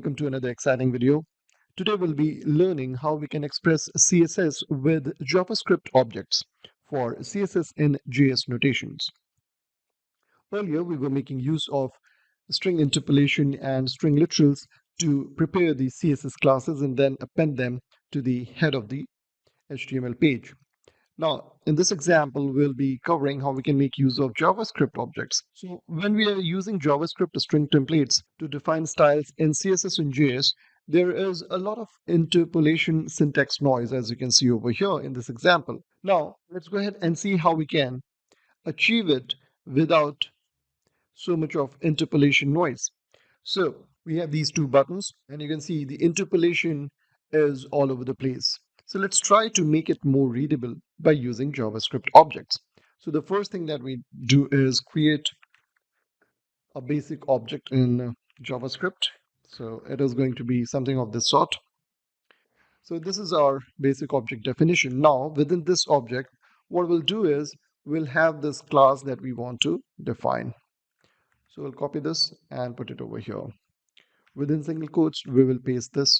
welcome to another exciting video. Today we'll be learning how we can express CSS with JavaScript objects for CSS in JS notations. Earlier we were making use of string interpolation and string literals to prepare the CSS classes and then append them to the head of the HTML page. Now, in this example, we'll be covering how we can make use of JavaScript objects. So when we are using JavaScript string templates to define styles in CSS and JS, there is a lot of interpolation syntax noise, as you can see over here in this example. Now, let's go ahead and see how we can achieve it without so much of interpolation noise. So we have these two buttons, and you can see the interpolation is all over the place. So let's try to make it more readable by using JavaScript objects. So the first thing that we do is create a basic object in JavaScript. So it is going to be something of this sort. So this is our basic object definition. Now within this object, what we'll do is we'll have this class that we want to define. So we'll copy this and put it over here. Within single quotes, we will paste this.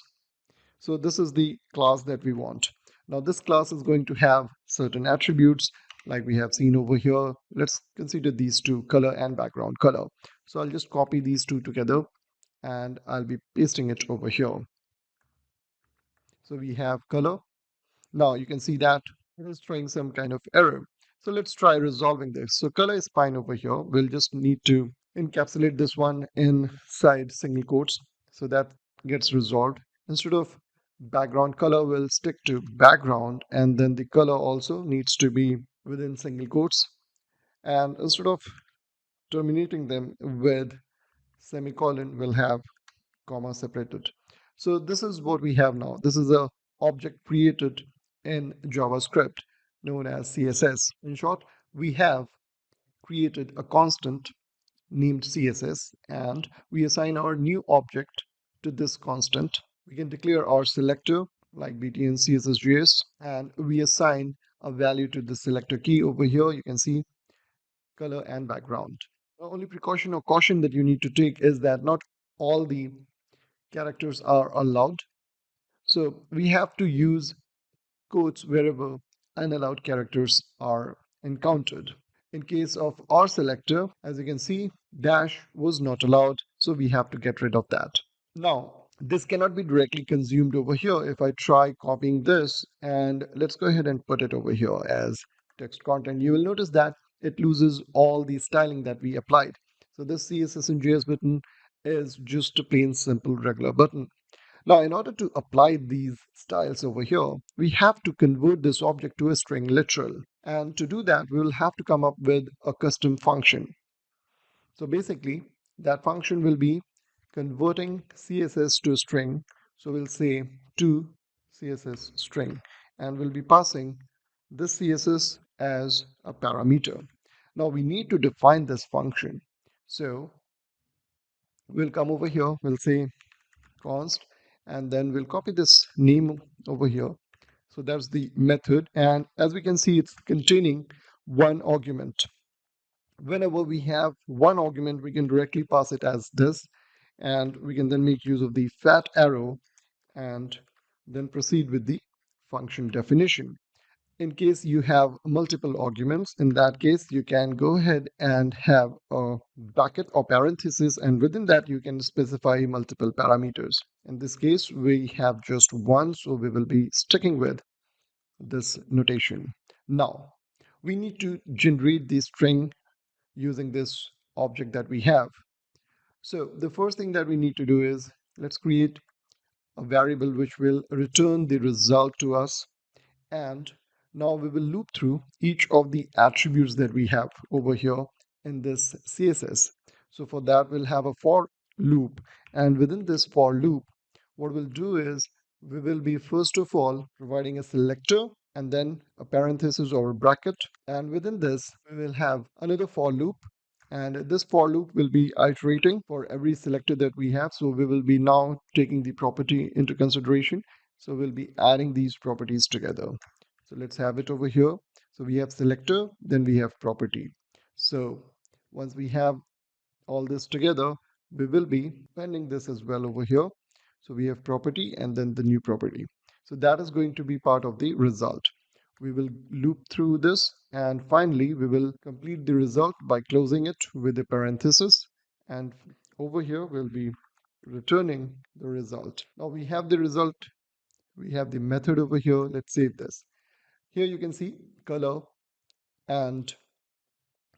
So this is the class that we want. Now this class is going to have certain attributes like we have seen over here. Let's consider these two, color and background color. So I'll just copy these two together and I'll be pasting it over here. So we have color. Now you can see that it is throwing some kind of error. So let's try resolving this. So color is fine over here. We'll just need to encapsulate this one inside single quotes. So that gets resolved. Instead of background color, will stick to background, and then the color also needs to be within single quotes, and instead of terminating them with semicolon, we'll have comma separated. So this is what we have now. This is a object created in JavaScript known as CSS. In short, we have created a constant named CSS, and we assign our new object to this constant. We can declare our selector like btn CSS-JS, and we assign a value to the selector key over here. You can see color and background. The only precaution or caution that you need to take is that not all the characters are allowed. So we have to use quotes wherever unallowed characters are encountered. In case of our selector, as you can see, dash was not allowed, so we have to get rid of that. Now, this cannot be directly consumed over here. If I try copying this, and let's go ahead and put it over here as text content, you will notice that it loses all the styling that we applied. So this CSS-in-JS button is just a plain simple regular button. Now, in order to apply these styles over here, we have to convert this object to a string literal. And to do that, we will have to come up with a custom function. So basically, that function will be converting CSS to a string. So we'll say to CSS string, and we'll be passing this CSS as a parameter. Now we need to define this function. So we'll come over here, we'll say const, and then we'll copy this name over here. So that's the method, and as we can see, it's containing one argument. Whenever we have one argument, we can directly pass it as this, and we can then make use of the fat arrow and then proceed with the function definition. In case you have multiple arguments, in that case you can go ahead and have a bracket or parenthesis, and within that you can specify multiple parameters. In this case we have just one, so we will be sticking with this notation. Now we need to generate the string using this object that we have. So the first thing that we need to do is let's create a variable which will return the result to us, and now we will loop through each of the attributes that we have over here in this CSS. So for that we'll have a for loop, and within this for loop what we'll do is we will be first of all providing a selector and then a parenthesis or a bracket, and within this we will have another for loop, and this for loop will be iterating for every selector that we have. So we will be now taking the property into consideration, so we'll be adding these properties together. So let's have it over here. So we have selector, then we have property. So once we have all this together, we will be appending this as well over here. So we have property and then the new property. So that is going to be part of the result. We will loop through this, and finally we will complete the result by closing it with a parenthesis, and over here we'll be returning the result. Now we have the result, we have the method over here. Let's save this. Here you can see color and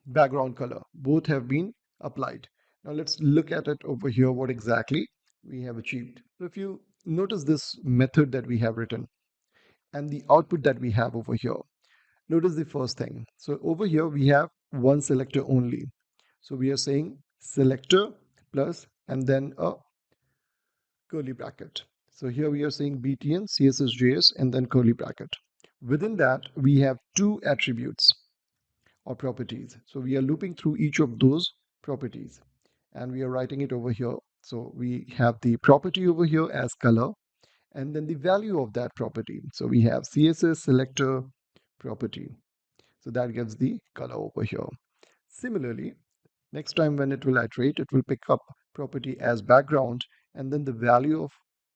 background color both have been applied. Now let's look at it over here, what exactly we have achieved. So if you notice this method that we have written and the output that we have over here, notice the first thing. So over here we have one selector only. So we are saying selector plus and then a curly bracket. So here we are saying btn css.js and then curly bracket. Within that we have two attributes or properties. So we are looping through each of those properties and we are writing it over here. So we have the property over here as color and then the value of that property. So we have CSS selector property. So that gives the color over here. Similarly, next time when it will iterate, it will pick up property as background and then the value of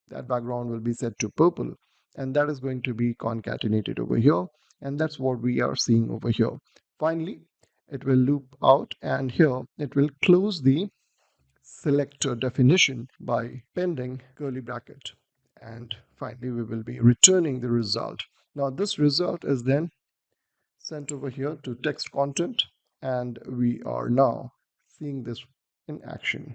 that background will be set to purple, and that is going to be concatenated over here, and that's what we are seeing over here. Finally, it will loop out and here it will close the selector definition by pending curly bracket, and finally we will be returning the result. Now this result is then sent over here to text content, and we are now seeing this in action.